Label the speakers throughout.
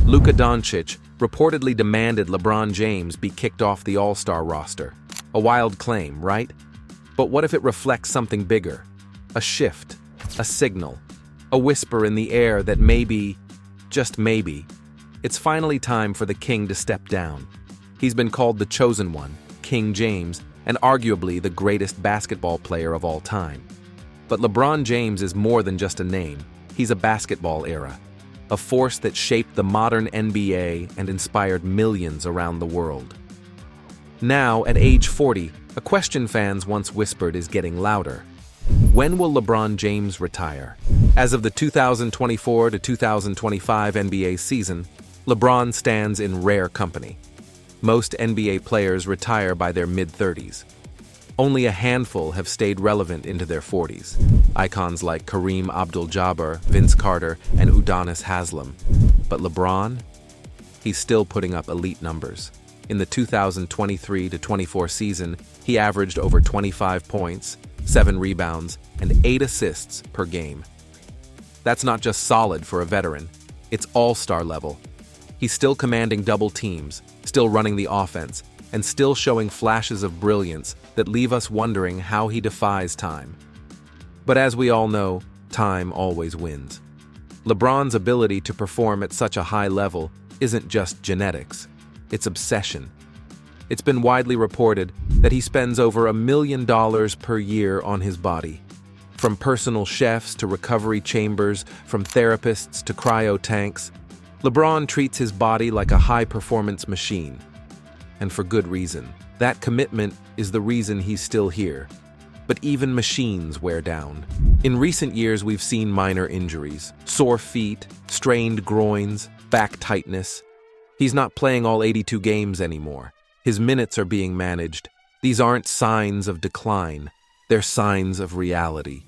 Speaker 1: Luka Doncic reportedly demanded LeBron James be kicked off the All-Star roster. A wild claim, right? But what if it reflects something bigger? A shift, a signal, a whisper in the air that maybe, just maybe, it's finally time for the king to step down. He's been called the chosen one, King James, and arguably the greatest basketball player of all time. But LeBron James is more than just a name. He's a basketball era, a force that shaped the modern NBA and inspired millions around the world. Now, at age 40, a question fans once whispered is getting louder. When will LeBron James retire? As of the 2024 to 2025 NBA season, LeBron stands in rare company. Most NBA players retire by their mid-30s. Only a handful have stayed relevant into their 40s. Icons like Kareem Abdul-Jabbar, Vince Carter, and Udonis Haslem. But LeBron? He's still putting up elite numbers. In the 2023-24 season, he averaged over 25 points, 7 rebounds, and 8 assists per game. That's not just solid for a veteran, it's all-star level. He's still commanding double teams, still running the offense, and still showing flashes of brilliance that leave us wondering how he defies time. But as we all know, time always wins. LeBron's ability to perform at such a high level isn't just genetics, it's obsession. It's been widely reported that he spends over $1 million per year on his body. From personal chefs to recovery chambers, from therapists to cryo tanks, LeBron treats his body like a high-performance machine. And for good reason. That commitment is the reason he's still here. But even machines wear down. In recent years, we've seen minor injuries, sore feet, strained groins, back tightness. He's not playing all 82 games anymore. His minutes are being managed. These aren't signs of decline. They're signs of reality.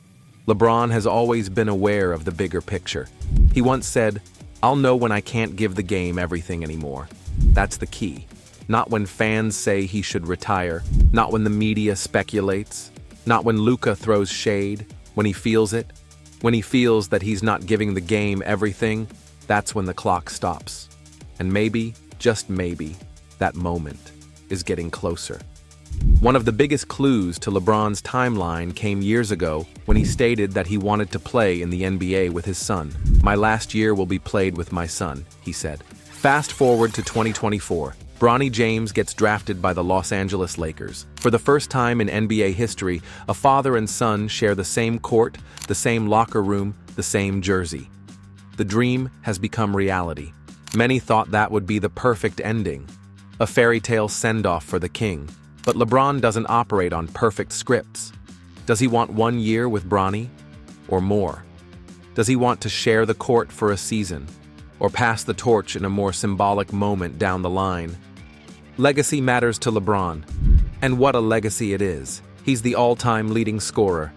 Speaker 1: LeBron has always been aware of the bigger picture. He once said, "I'll know when I can't give the game everything anymore." That's the key. Not when fans say he should retire, not when the media speculates, not when Luka throws shade, when he feels it. When he feels that he's not giving the game everything, that's when the clock stops. And maybe, just maybe, that moment is getting closer. One of the biggest clues to LeBron's timeline came years ago when he stated that he wanted to play in the NBA with his son. "My last year will be played with my son," he said. Fast forward to 2024. Bronny James gets drafted by the Los Angeles Lakers. For the first time in NBA history, a father and son share the same court, the same locker room, the same jersey. The dream has become reality. Many thought that would be the perfect ending, a fairy tale send-off for the king. But LeBron doesn't operate on perfect scripts. Does he want 1 year with Bronny? Or more? Does he want to share the court for a season? Or pass the torch in a more symbolic moment down the line? Legacy matters to LeBron. And what a legacy it is. He's the all-time leading scorer,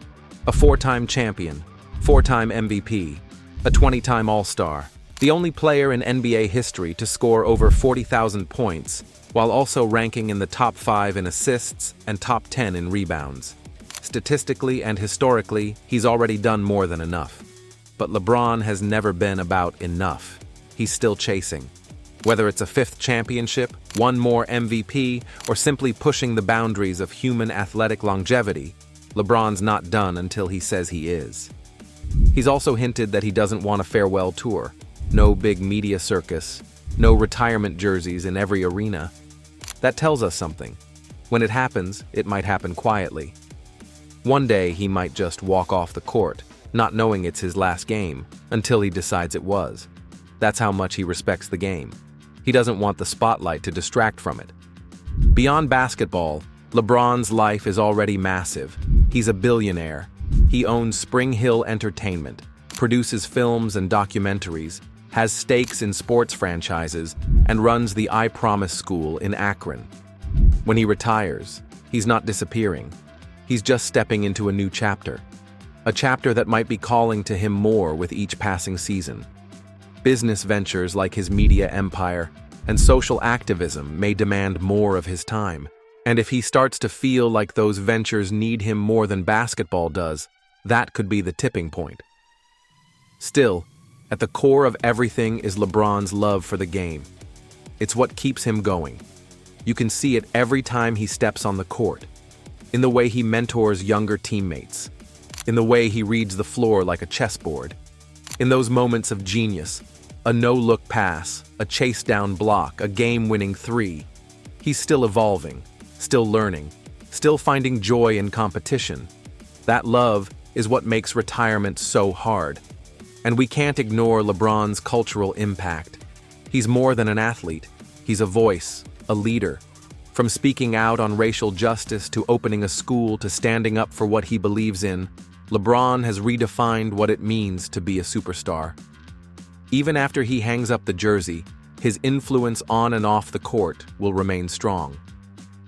Speaker 1: a 4-time champion, 4-time MVP, a 20-time All-Star, the only player in NBA history to score over 40,000 points, while also ranking in the top 5 in assists and top 10 in rebounds. Statistically and historically, he's already done more than enough. But LeBron has never been about enough. He's still chasing. Whether it's a 5th championship, 1 more MVP, or simply pushing the boundaries of human athletic longevity, LeBron's not done until he says he is. He's also hinted that he doesn't want a farewell tour. No big media circus, no retirement jerseys in every arena. That tells us something. When it happens, it might happen quietly. One day he might just walk off the court, not knowing it's his last game, until he decides it was. That's how much he respects the game. He doesn't want the spotlight to distract from it. Beyond basketball, LeBron's life is already massive. He's a billionaire. He owns Spring Hill Entertainment, produces films and documentaries, has stakes in sports franchises, and runs the I Promise School in Akron. When he retires, he's not disappearing. He's just stepping into a new chapter. A chapter that might be calling to him more with each passing season. Business ventures like his media empire and social activism may demand more of his time. And if he starts to feel like those ventures need him more than basketball does, that could be the tipping point. Still, At the core of everything is LeBron's love for the game. It's what keeps him going. You can see it every time he steps on the court, in the way he mentors younger teammates, in the way he reads the floor like a chessboard, in those moments of genius, a no-look pass, a chase-down block, a game-winning three. He's still evolving, still learning, still finding joy in competition. That love is what makes retirement so hard. And we can't ignore LeBron's cultural impact. He's more than an athlete. He's a voice, a leader. From speaking out on racial justice to opening a school to standing up for what he believes in, LeBron has redefined what it means to be a superstar. Even after he hangs up the jersey, his influence on and off the court will remain strong.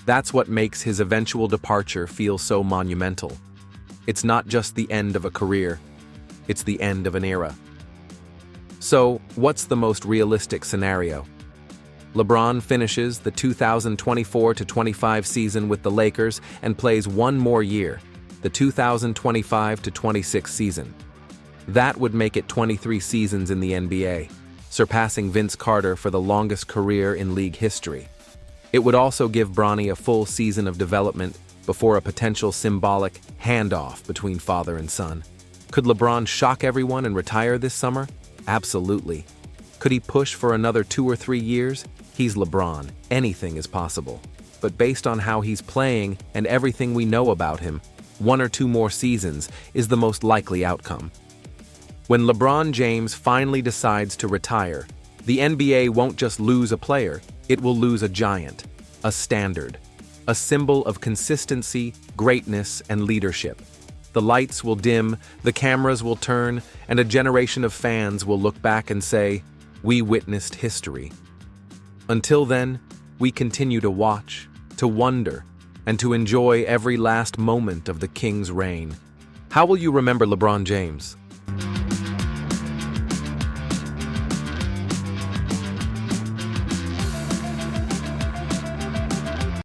Speaker 1: That's what makes his eventual departure feel so monumental. It's not just the end of a career, it's the end of an era. So, what's the most realistic scenario? LeBron finishes the 2024-25 season with the Lakers and plays one more year, the 2025-26 season. That would make it 23 seasons in the NBA, surpassing Vince Carter for the longest career in league history. It would also give Bronny a full season of development before a potential symbolic handoff between father and son. Could LeBron shock everyone and retire this summer? Absolutely. Could he push for another 2 or 3 years? He's LeBron. Anything is possible. But based on how he's playing and everything we know about him, 1 or 2 more seasons is the most likely outcome. When LeBron James finally decides to retire, the NBA won't just lose a player, it will lose a giant, a standard, a symbol of consistency, greatness, and leadership. The lights will dim, the cameras will turn, and a generation of fans will look back and say, "We witnessed history." Until then, we continue to watch, to wonder, and to enjoy every last moment of the King's reign. How will you remember LeBron James?